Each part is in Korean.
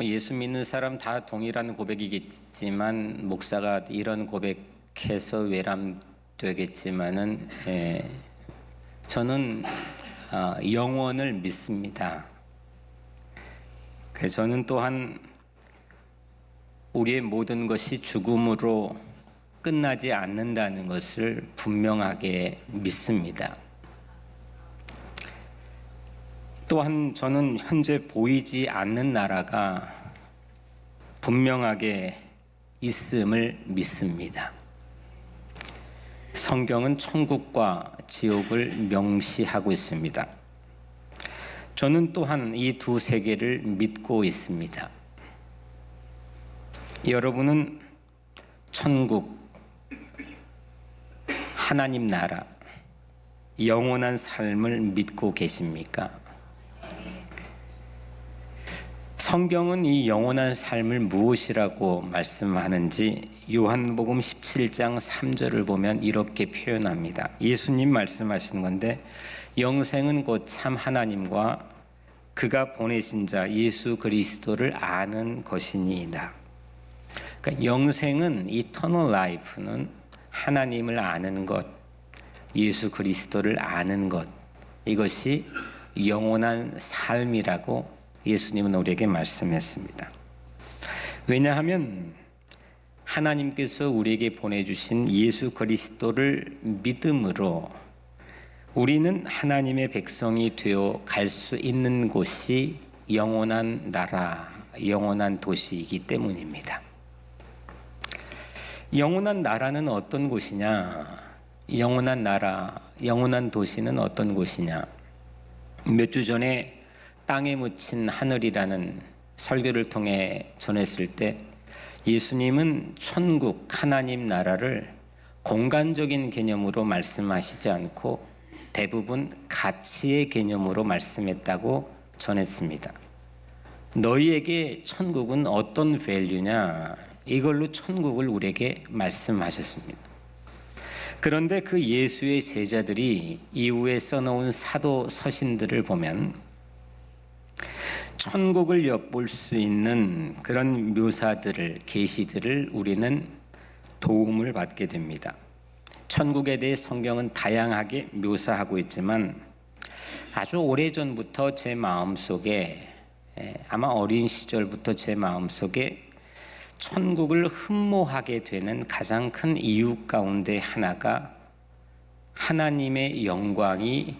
예수 믿는 사람 다 동일한 고백이겠지만 목사가 이런 고백해서 외람되겠지만은 저는 영원을 믿습니다. 저는 또한 우리의 모든 것이 죽음으로 끝나지 않는다는 것을 분명하게 믿습니다. 또한 저는 현재 보이지 않는 나라가 분명하게 있음을 믿습니다. 성경은 천국과 지옥을 명시하고 있습니다. 저는 또한 이 두 세계를 믿고 있습니다. 여러분은 천국, 하나님 나라, 영원한 삶을 믿고 계십니까? 성경은 이 영원한 삶을 무엇이라고 말씀하는지 요한복음 17장 3절을 보면 이렇게 표현합니다. 예수님 말씀하시는 건데, 영생은 곧 참 하나님과 그가 보내신 자 예수 그리스도를 아는 것이니이다. 그러니까 영생은, 이터널 라이프는 하나님을 아는 것, 예수 그리스도를 아는 것, 이것이 영원한 삶이라고 예수님은 우리에게 말씀했습니다. 왜냐하면 하나님께서 우리에게 보내주신 예수 그리스도를 믿음으로 우리는 하나님의 백성이 되어 갈 수 있는 곳이 영원한 나라, 영원한 도시이기 때문입니다. 영원한 나라는 어떤 곳이냐? 영원한 나라, 영원한 도시는 어떤 곳이냐? 몇 주 전에 땅에 묻힌 하늘이라는 설교를 통해 전했을 때 예수님은 천국, 하나님 나라를 공간적인 개념으로 말씀하시지 않고 대부분 가치의 개념으로 말씀했다고 전했습니다. 너희에게 천국은 어떤 밸류냐? 이걸로 천국을 우리에게 말씀하셨습니다. 그런데 그 예수의 제자들이 이후에 써놓은 사도 서신들을 보면 천국을 엿볼 수 있는 그런 묘사들을, 계시들을 우리는 도움을 받게 됩니다. 천국에 대해 성경은 다양하게 묘사하고 있지만 아주 오래전부터 제 마음속에, 아마 어린 시절부터 제 마음속에 천국을 흠모하게 되는 가장 큰 이유 가운데 하나가 하나님의 영광이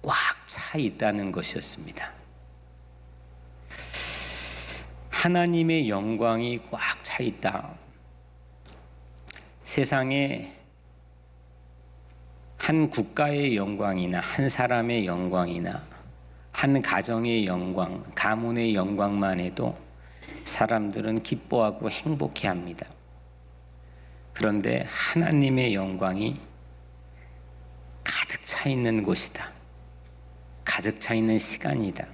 꽉 차 있다는 것이었습니다. 하나님의 영광이 꽉 차 있다. 세상에 한 국가의 영광이나 한 사람의 영광이나 한 가정의 영광, 가문의 영광만 해도 사람들은 기뻐하고 행복해합니다. 그런데 하나님의 영광이 가득 차 있는 곳이다. 가득 차 있는 시간이다.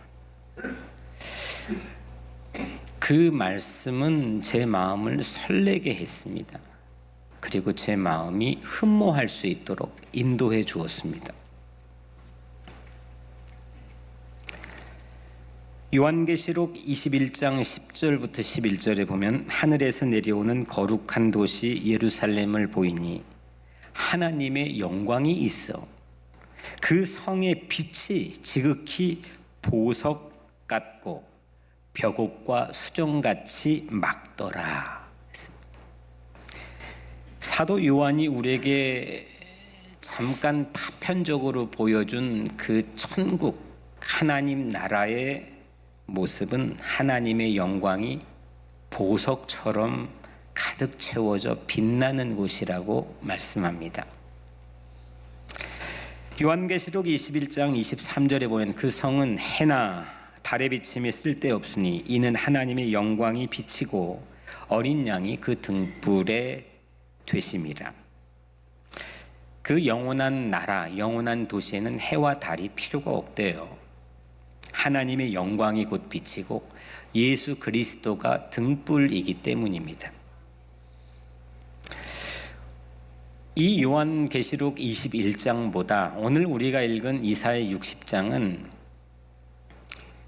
그 말씀은 제 마음을 설레게 했습니다. 그리고 제 마음이 흠모할 수 있도록 인도해 주었습니다. 요한계시록 21장 10절부터 11절에 보면 하늘에서 내려오는 거룩한 도시 예루살렘을 보이니 하나님의 영광이 있어 그 성의 빛이 지극히 보석 같고 벽옥과 수정같이 막더라. 사도 요한이 우리에게 잠깐 파편적으로 보여준 그 천국, 하나님 나라의 모습은 하나님의 영광이 보석처럼 가득 채워져 빛나는 곳이라고 말씀합니다. 요한계시록 21장 23절에 보면 그 성은 해나 달의 비침이 쓸데없으니 이는 하나님의 영광이 비치고 어린 양이 그 등불에 되심이라. 그 영원한 나라, 영원한 도시에는 해와 달이 필요가 없대요. 하나님의 영광이 곧 비치고 예수 그리스도가 등불이기 때문입니다. 이 요한계시록 21장보다 오늘 우리가 읽은 이사야 60장은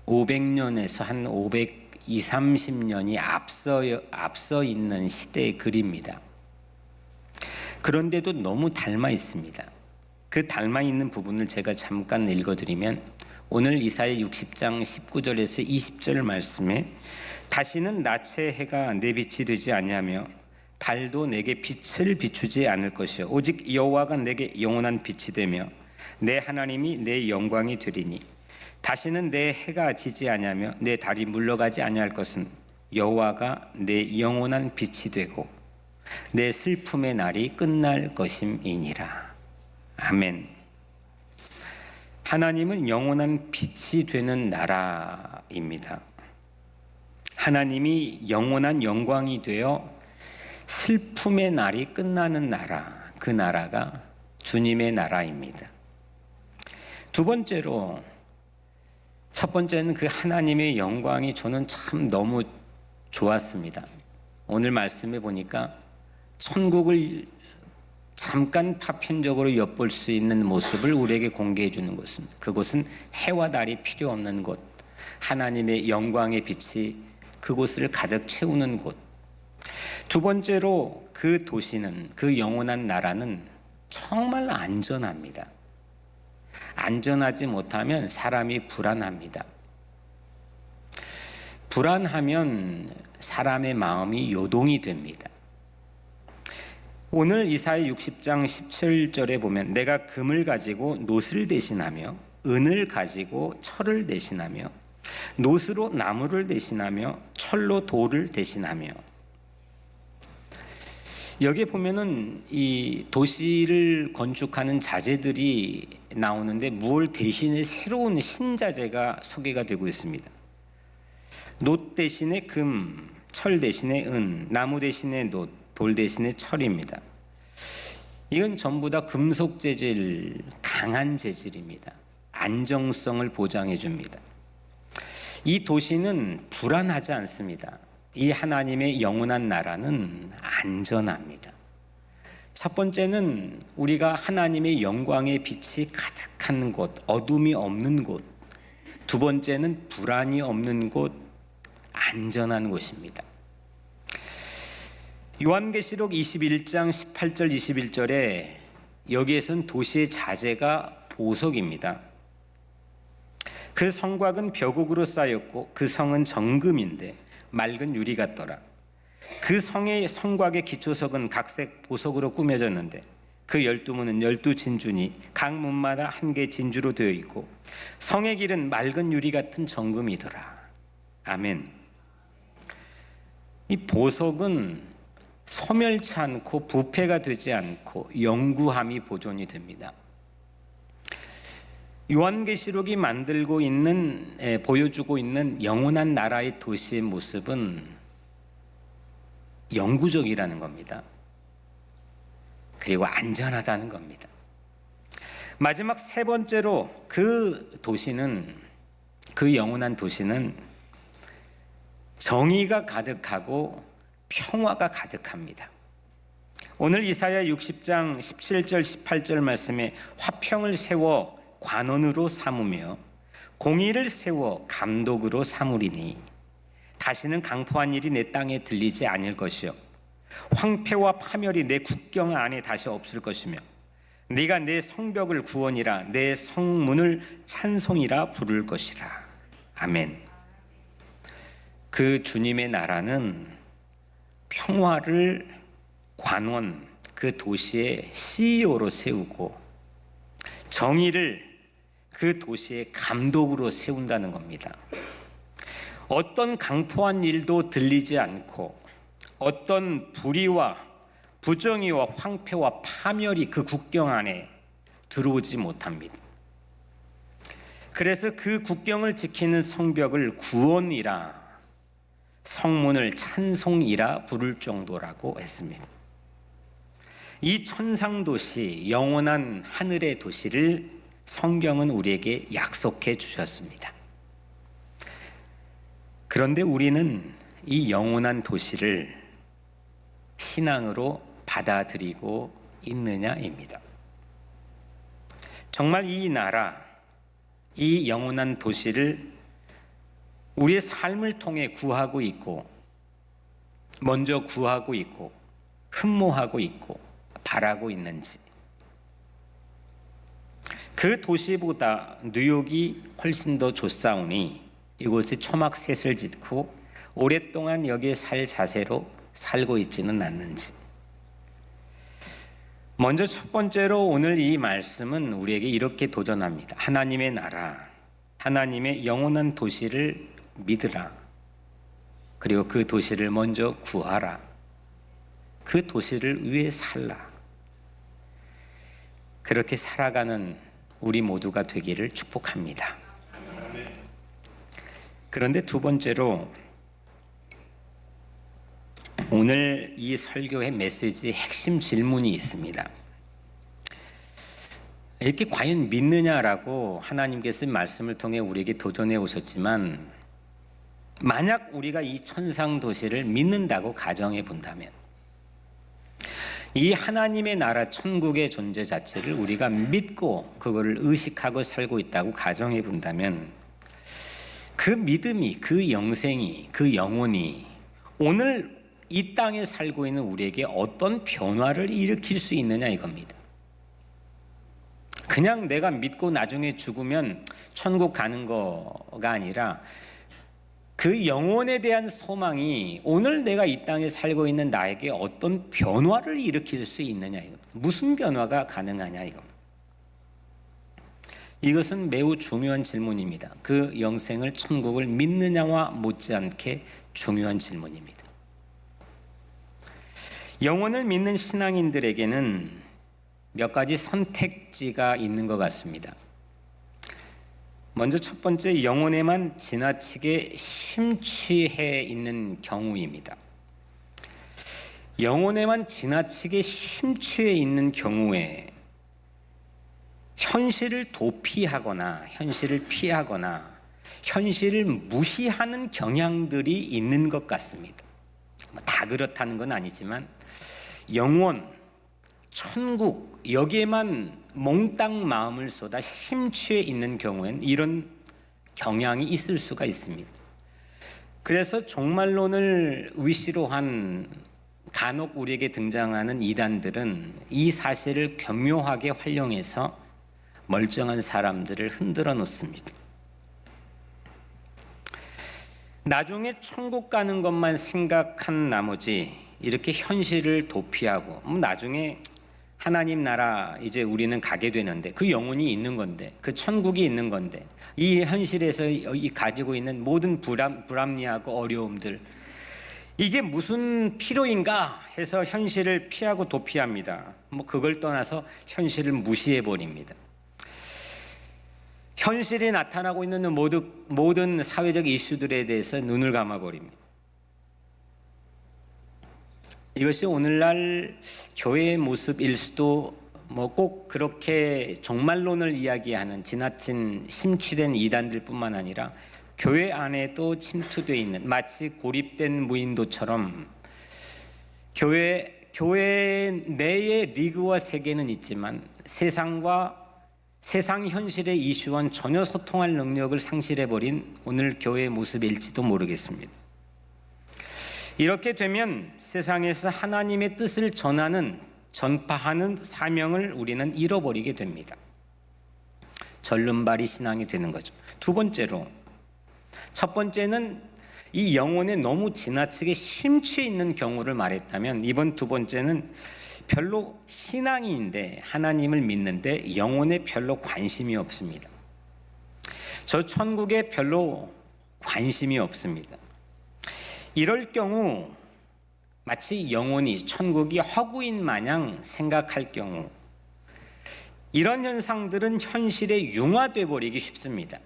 500년에서 한 20, 30년이 앞서 있는 시대의 글입니다. 그런데도 너무 닮아 있습니다. 그 닮아 있는 부분을 제가 잠깐 읽어드리면, 오늘 이사야 60장 19절에서 20절 말씀에 다시는 낮의 해가 내 빛이 되지 아니하며 달도 내게 빛을 비추지 않을 것이요 오직 여호와가 내게 영원한 빛이 되며 내 하나님이 내 영광이 되리니 다시는 내 해가 지지 아니하며 내 달이 물러가지 아니할 것은 여호와가 내 영원한 빛이 되고 내 슬픔의 날이 끝날 것임이니라. 아멘. 하나님은 영원한 빛이 되는 나라입니다. 하나님이 영원한 영광이 되어 슬픔의 날이 끝나는 나라, 그 나라가 주님의 나라입니다. 두 번째로, 첫 번째는 그 하나님의 영광이 저는 참 너무 좋았습니다. 오늘 말씀해 보니까 천국을 잠깐 파편적으로 엿볼 수 있는 모습을 우리에게 공개해 주는 것입니다. 그곳은 해와 달이 필요 없는 곳, 하나님의 영광의 빛이 그곳을 가득 채우는 곳. 두 번째로, 그 도시는, 그 영원한 나라는 정말 안전합니다. 안전하지 못하면 사람이 불안합니다. 불안하면 사람의 마음이 요동이 됩니다. 오늘 이사야 60장 17절에 보면 내가 금을 가지고 놋을 대신하며 은을 가지고 철을 대신하며 놋으로 나무를 대신하며 철로 돌을 대신하며, 여기에 보면은 이 도시를 건축하는 자재들이 나오는데 무엇 대신에 새로운 신자재가 소개가 되고 있습니다. 놋 대신에 금, 철 대신에 은, 나무 대신에 놋, 돌 대신에 철입니다. 이건 전부 다 금속 재질, 강한 재질입니다. 안정성을 보장해 줍니다. 이 도시는 불안하지 않습니다. 이 하나님의 영원한 나라는 안전합니다. 첫 번째는 우리가 하나님의 영광의 빛이 가득한 곳, 어둠이 없는 곳. 두 번째는 불안이 없는 곳, 안전한 곳입니다. 요한계시록 21장 18절 21절에 여기에선 도시의 자재가 보석입니다. 그 성곽은 벼곡으로 쌓였고 그 성은 정금인데 맑은 유리 같더라. 그 성의 성곽의 기초석은 각색 보석으로 꾸며졌는데 그 12문은 12진주니 각 문마다 한 개 진주로 되어 있고 성의 길은 맑은 유리 같은 정금이더라. 아멘. 이 보석은 소멸치 않고 부패가 되지 않고 영구함이 보존이 됩니다. 요한계시록이 보여주고 있는 영원한 나라의 도시의 모습은 영구적이라는 겁니다. 그리고 안전하다는 겁니다. 마지막 세 번째로, 그 영원한 도시는 정의가 가득하고 평화가 가득합니다. 오늘 이사야 60장 17절 18절 말씀에 화평을 세워 관원으로 삼으며 공의를 세워 감독으로 삼으리니 다시는 강포한 일이 내 땅에 들리지 아니할 것이요 황폐와 파멸이 내 국경 안에 다시 없을 것이며 네가 내 성벽을 구원이라 내 성문을 찬송이라 부를 것이라. 아멘. 그 주님의 나라는 평화를 관원, 그 도시의 CEO로 세우고 정의를 그 도시의 감독으로 세운다는 겁니다. 어떤 강포한 일도 들리지 않고 어떤 불의와 부정의와 황폐와 파멸이 그 국경 안에 들어오지 못합니다. 그래서 그 국경을 지키는 성벽을 구원이라, 성문을 찬송이라 부를 정도라고 했습니다. 이 천상도시, 영원한 하늘의 도시를 성경은 우리에게 약속해 주셨습니다. 그런데 우리는 이 영원한 도시를 신앙으로 받아들이고 있느냐입니다. 정말 이 나라, 이 영원한 도시를 우리의 삶을 통해 구하고 있고, 먼저 구하고 있고, 흠모하고 있고, 바라고 있는지. 그 도시보다 뉴욕이 훨씬 더 좋사오니 이곳에 초막셋을 짓고 오랫동안 여기에 살 자세로 살고 있지는 않는지. 먼저 첫 번째로 오늘 이 말씀은 우리에게 이렇게 도전합니다. 하나님의 나라, 하나님의 영원한 도시를 믿으라. 그리고 그 도시를 먼저 구하라. 그 도시를 위해 살라. 그렇게 살아가는 우리 모두가 되기를 축복합니다. 그런데 두 번째로 오늘 이 설교의 메시지의 핵심 질문이 있습니다. 이렇게 과연 믿느냐라고 하나님께서 말씀을 통해 우리에게 도전해 오셨지만, 만약 우리가 이 천상 도시를 믿는다고 가정해 본다면, 이 하나님의 나라 천국의 존재 자체를 우리가 믿고 그거를 의식하고 살고 있다고 가정해 본다면, 그 믿음이, 그 영생이, 그 영혼이 오늘 이 땅에 살고 있는 우리에게 어떤 변화를 일으킬 수 있느냐 이겁니다. 그냥 내가 믿고 나중에 죽으면 천국 가는 거가 아니라, 그 영혼에 대한 소망이 오늘 내가 이 땅에 살고 있는 나에게 어떤 변화를 일으킬 수 있느냐 이겁니다. 무슨 변화가 가능하냐 이겁니다. 이것은 매우 중요한 질문입니다. 그 영생을, 천국을 믿느냐와 못지않게 중요한 질문입니다. 영혼을 믿는 신앙인들에게는 몇 가지 선택지가 있는 것 같습니다. 먼저 첫 번째, 영혼에만 지나치게 심취해 있는 경우입니다. 영혼에만 지나치게 심취해 있는 경우에 현실을 도피하거나 현실을 피하거나 현실을 무시하는 경향들이 있는 것 같습니다. 다 그렇다는 건 아니지만 영혼, 천국 여기에만 몽땅 마음을 쏟아 심취해 있는 경우엔 이런 경향이 있을 수가 있습니다. 그래서 종말론을 위시로 한 간혹 우리에게 등장하는 이단들은 이 사실을 교묘하게 활용해서 멀쩡한 사람들을 흔들어 놓습니다. 나중에 천국 가는 것만 생각한 나머지 이렇게 현실을 도피하고, 나중에 하나님 나라 이제 우리는 가게 되는데, 그 영혼이 있는 건데, 그 천국이 있는 건데, 이 현실에서 가지고 있는 모든 불합리하고 어려움들, 이게 무슨 필요인가 해서 현실을 피하고 도피합니다. 그걸 떠나서 현실을 무시해 버립니다. 현실이 나타나고 있는 모든 사회적 이슈들에 대해서 눈을 감아 버립니다. 이것이 오늘날 교회의 모습일 수도, 꼭 그렇게 종말론을 이야기하는 지나친 심취된 이단들뿐만 아니라 교회 안에도 침투되어 있는, 마치 고립된 무인도처럼 교회 내의 리그와 세계는 있지만 세상 현실의 이슈와는 전혀 소통할 능력을 상실해버린 오늘 교회의 모습일지도 모르겠습니다. 이렇게 되면 세상에서 하나님의 뜻을 전파하는 사명을 우리는 잃어버리게 됩니다. 절름발이 신앙이 되는 거죠. 두 번째로, 첫 번째는 이 영혼에 너무 지나치게 심취해 있는 경우를 말했다면, 이번 두 번째는 별로 신앙인인데, 하나님을 믿는데 영혼에 별로 관심이 없습니다. 저 천국에 별로 관심이 없습니다. 이럴 경우 마치 영혼이, 천국이 허구인 마냥 생각할 경우, 이런 현상들은 현실에 융화돼 버리기 쉽습니다.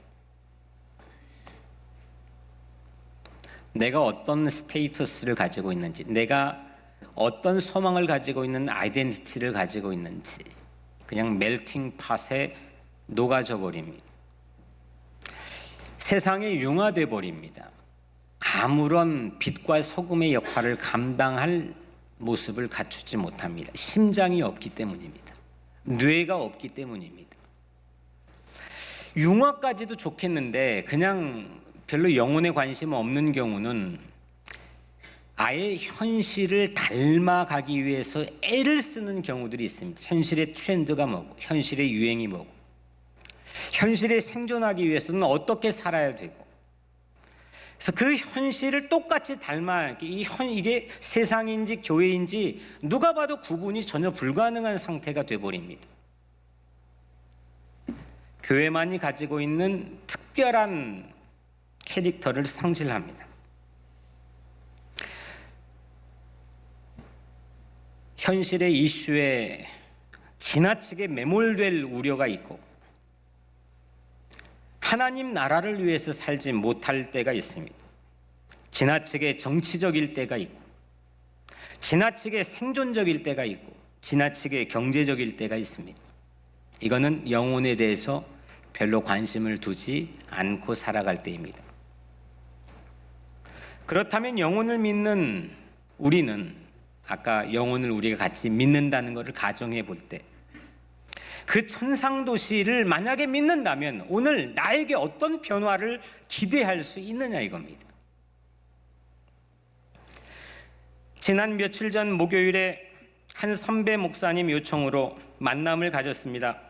내가 어떤 스테이터스를 가지고 있는지, 내가 어떤 소망을 가지고 있는 아이덴티티를 가지고 있는지 그냥 멜팅 팟에 녹아져 버립니다. 세상에 융화돼 버립니다. 아무런 빛과 소금의 역할을 감당할 모습을 갖추지 못합니다. 심장이 없기 때문입니다. 뇌가 없기 때문입니다. 융화까지도 좋겠는데 그냥 별로 영혼에 관심 없는 경우는 아예 현실을 닮아가기 위해서 애를 쓰는 경우들이 있습니다. 현실의 트렌드가 뭐고, 현실의 유행이 뭐고, 현실에 생존하기 위해서는 어떻게 살아야 되고, 그래서 그 현실을 똑같이 이게 세상인지 교회인지 누가 봐도 구분이 전혀 불가능한 상태가 되어버립니다. 교회만이 가지고 있는 특별한 캐릭터를 상실합니다. 현실의 이슈에 지나치게 매몰될 우려가 있고, 하나님 나라를 위해서 살지 못할 때가 있습니다. 지나치게 정치적일 때가 있고, 지나치게 생존적일 때가 있고, 지나치게 경제적일 때가 있습니다. 이거는 영혼에 대해서 별로 관심을 두지 않고 살아갈 때입니다. 그렇다면 영혼을 믿는 우리는, 아까 영혼을 우리가 같이 믿는다는 것을 가정해 볼 때, 그 천상도시를 만약에 믿는다면 오늘 나에게 어떤 변화를 기대할 수 있느냐 이겁니다. 지난 며칠 전 목요일에 한 선배 목사님 요청으로 만남을 가졌습니다.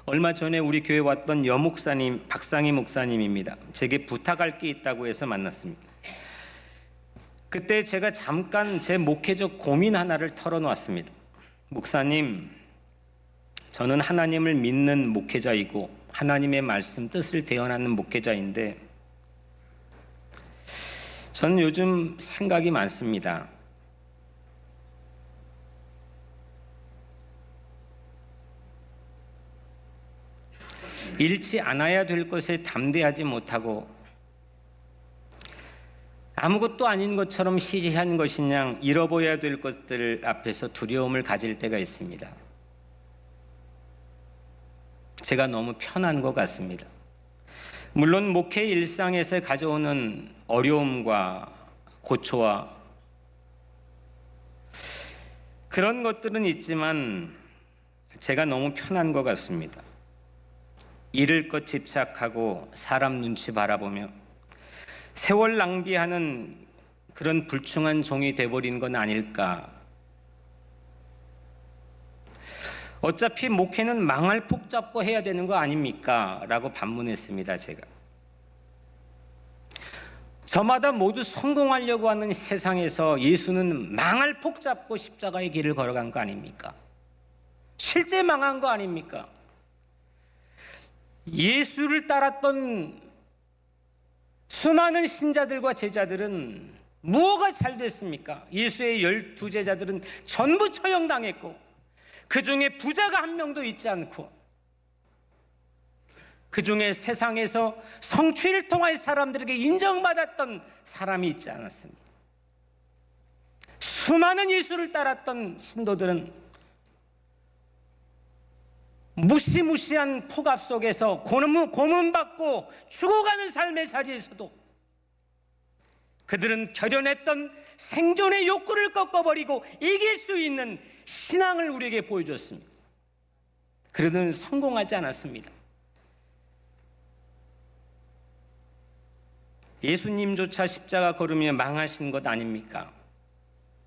얼마 전에 우리 교회 왔던 여목사님, 박상희 목사님입니다. 제게 부탁할 게 있다고 해서 만났습니다. 그때 제가 잠깐 제 목회적 고민 하나를 털어놓았습니다. 목사님, 저는 하나님을 믿는 목회자이고 하나님의 말씀 뜻을 대언하는 목회자인데, 저는 요즘 생각이 많습니다. 잃지 않아야 될 것에 담대하지 못하고 아무것도 아닌 것처럼 시시한 것이냐 잃어버려야 될 것들 앞에서 두려움을 가질 때가 있습니다. 제가 너무 편한 것 같습니다. 물론 목회 일상에서 가져오는 어려움과 고초와 그런 것들은 있지만 제가 너무 편한 것 같습니다. 잃을 것 집착하고 사람 눈치 바라보며 세월 낭비하는 그런 불충한 종이 되어버린 건 아닐까. 어차피 목회는 망할 폭 잡고 해야 되는 거 아닙니까? 라고 반문했습니다. 제가 저마다 모두 성공하려고 하는 세상에서 예수는 망할 폭 잡고 십자가의 길을 걸어간 거 아닙니까? 실제 망한 거 아닙니까? 예수를 따랐던 수많은 신자들과 제자들은 뭐가 잘 됐습니까? 예수의 12제자들은 전부 처형당했고, 그 중에 부자가 한 명도 있지 않고, 그 중에 세상에서 성취를 통해 사람들에게 인정받았던 사람이 있지 않았습니다. 수많은 예수를 따랐던 신도들은 무시무시한 폭압 속에서 고문받고 죽어가는 삶의 자리에서도 그들은 결연했던 생존의 욕구를 꺾어버리고 이길 수 있는 신앙을 우리에게 보여줬습니다. 그들은 성공하지 않았습니다. 예수님조차 십자가 걸으며 망하신 것 아닙니까?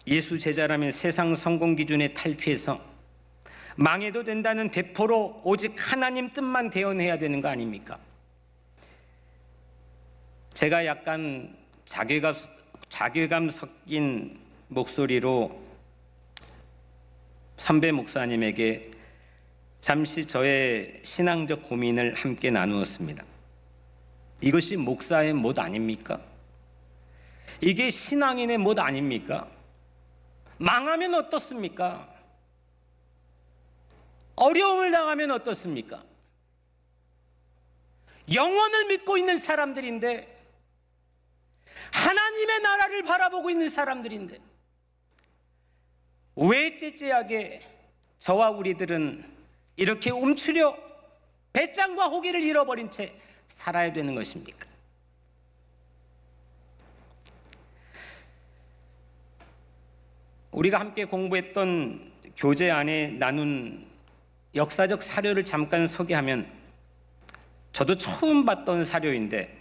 예수 제자라면 세상 성공 기준에 탈피해서 망해도 된다는 배포로 오직 하나님 뜻만 대언해야 되는 거 아닙니까? 제가 약간 자괴감 섞인 목소리로 선배 목사님에게 잠시 저의 신앙적 고민을 함께 나누었습니다. 이것이 목사의 못 아닙니까? 이게 신앙인의 못 아닙니까? 망하면 어떻습니까? 어려움을 당하면 어떻습니까? 영원을 믿고 있는 사람들인데, 하나님의 나라를 바라보고 있는 사람들인데, 왜 째째하게 저와 우리들은 이렇게 움츠려 배짱과 호기를 잃어버린 채 살아야 되는 것입니까? 우리가 함께 공부했던 교재 안에 나눈 역사적 사료를 잠깐 소개하면, 저도 처음 봤던 사료인데,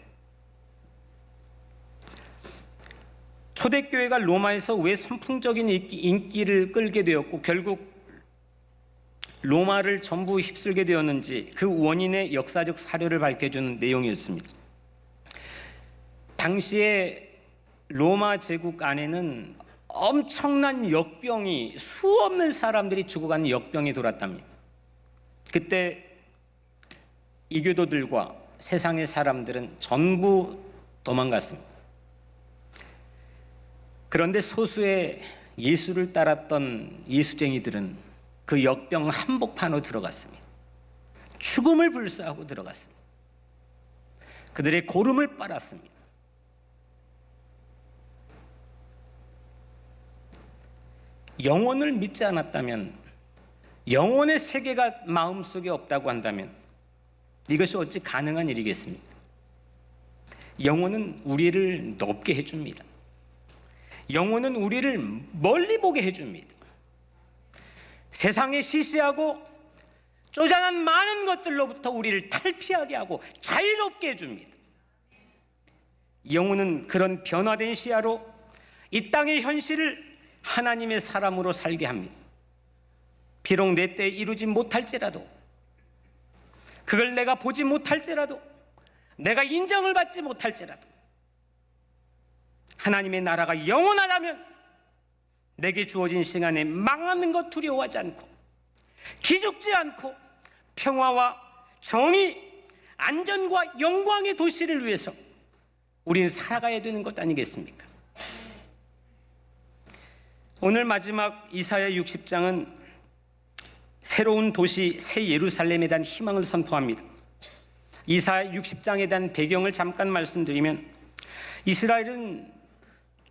초대교회가 로마에서 왜 선풍적인 인기를 끌게 되었고 결국 로마를 전부 휩쓸게 되었는지 그 원인의 역사적 사료를 밝혀주는 내용이었습니다. 당시에 로마 제국 안에는 엄청난 역병이, 수없는 사람들이 죽어가는 역병이 돌았답니다. 그때 이교도들과 세상의 사람들은 전부 도망갔습니다. 그런데 소수의 예수를 따랐던 예수쟁이들은 그 역병 한복판으로 들어갔습니다. 죽음을 불사하고 들어갔습니다. 그들의 고름을 빨았습니다. 영혼을 믿지 않았다면, 영혼의 세계가 마음속에 없다고 한다면 이것이 어찌 가능한 일이겠습니까? 영혼은 우리를 높게 해줍니다. 영혼은 우리를 멀리 보게 해줍니다. 세상에 시시하고 쪼잔한 많은 것들로부터 우리를 탈피하게 하고 자유롭게 해줍니다. 영혼은 그런 변화된 시야로 이 땅의 현실을 하나님의 사람으로 살게 합니다. 비록 내 때에 이루지 못할지라도, 그걸 내가 보지 못할지라도, 내가 인정을 받지 못할지라도, 하나님의 나라가 영원하다면 내게 주어진 시간에 망하는 것 두려워하지 않고, 기죽지 않고, 평화와 정의, 안전과 영광의 도시를 위해서 우리는 살아가야 되는 것 아니겠습니까? 오늘 마지막 이사야 60장은 새로운 도시 새 예루살렘에 대한 희망을 선포합니다. 이사야 60장에 대한 배경을 잠깐 말씀드리면, 이스라엘은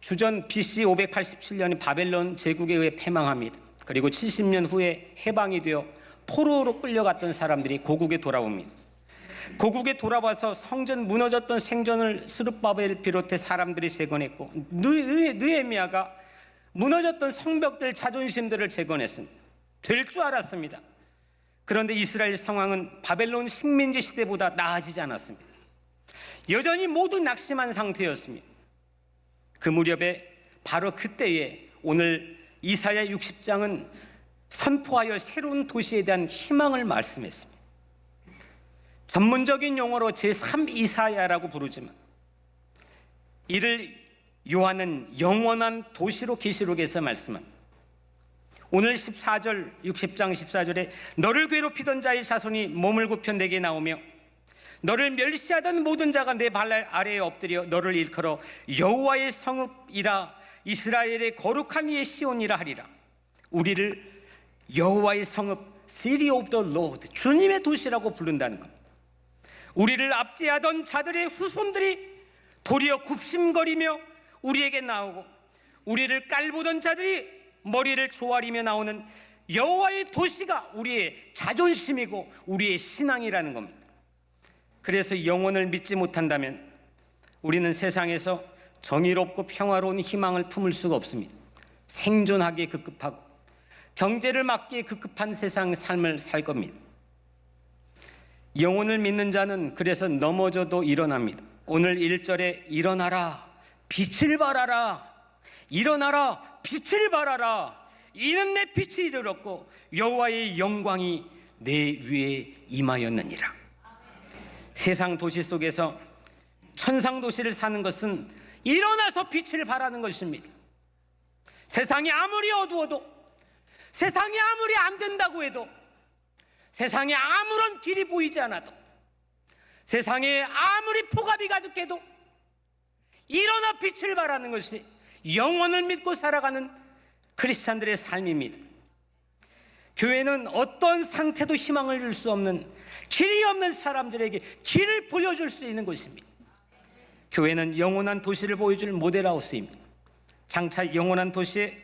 주전 BC 587년에 바벨론 제국에 의해 패망합니다. 그리고 70년 후에 해방이 되어 포로로 끌려갔던 사람들이 고국에 돌아옵니다. 고국에 돌아와서 성전 무너졌던 생전을 스룹바벨을 비롯해 사람들이 재건했고, 느헤미야가 무너졌던 성벽들, 자존심들을 재건했습니다. 될 줄 알았습니다. 그런데 이스라엘 상황은 바벨론 식민지 시대보다 나아지지 않았습니다. 여전히 모두 낙심한 상태였습니다. 그 무렵에 바로 그때에 오늘 이사야 60장은 선포하여 새로운 도시에 대한 희망을 말씀했습니다. 전문적인 용어로 제3이사야라고 부르지만 이를 요한은 영원한 도시로 계시록에서 말씀합니다. 오늘 14절, 60장 14절에 너를 괴롭히던 자의 자손이 몸을 굽혀 내게 나오며 너를 멸시하던 모든 자가 내 발 아래에 엎드려 너를 일컬어 여호와의 성읍이라, 이스라엘의 거룩한 이의 시온이라 하리라. 우리를 여호와의 성읍, City of the Lord, 주님의 도시라고 부른다는 겁니다. 우리를 압제하던 자들의 후손들이 도리어 굽심거리며 우리에게 나오고, 우리를 깔보던 자들이 머리를 조아리며 나오는 여호와의 도시가 우리의 자존심이고 우리의 신앙이라는 겁니다. 그래서 영혼을 믿지 못한다면 우리는 세상에서 정의롭고 평화로운 희망을 품을 수가 없습니다. 생존하기에 급급하고 경제를 막기에 급급한 세상 삶을 살 겁니다. 영혼을 믿는 자는 그래서 넘어져도 일어납니다. 오늘 1절에 일어나라, 빛을 발하라, 일어나라, 빛을 발하라. 이는 내 빛이 이르렀고 여호와의 영광이 내 위에 임하였느니라. 세상 도시 속에서 천상 도시를 사는 것은 일어나서 빛을 발하는 것입니다. 세상이 아무리 어두워도, 세상이 아무리 안 된다고 해도, 세상에 아무런 길이 보이지 않아도, 세상에 아무리 폭압이 가득해도 일어나 빛을 발하는 것이 영혼을 믿고 살아가는 크리스찬들의 삶입니다. 교회는 어떤 상태도 희망을 줄 수 없는, 길이 없는 사람들에게 길을 보여줄 수 있는 곳입니다. 교회는 영원한 도시를 보여줄 모델하우스입니다. 장차 영원한 도시에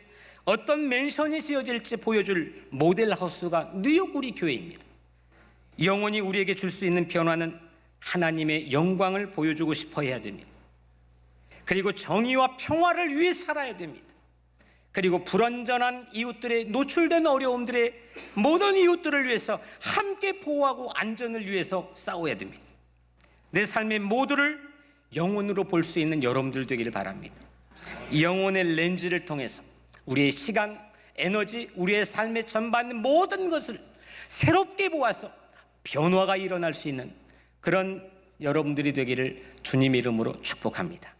어떤 맨션이 지어질지 보여줄 모델하우스가 뉴욕 우리 교회입니다. 영원히 우리에게 줄 수 있는 변화는 하나님의 영광을 보여주고 싶어 해야 됩니다. 그리고 정의와 평화를 위해 살아야 됩니다. 그리고 불완전한 이웃들의, 노출된 어려움들의 모든 이웃들을 위해서 함께 보호하고 안전을 위해서 싸워야 됩니다. 내 삶의 모두를 영혼으로 볼 수 있는 여러분들 되기를 바랍니다. 영혼의 렌즈를 통해서 우리의 시간, 에너지, 우리의 삶의 전반 모든 것을 새롭게 보아서 변화가 일어날 수 있는 그런 여러분들이 되기를 주님 이름으로 축복합니다.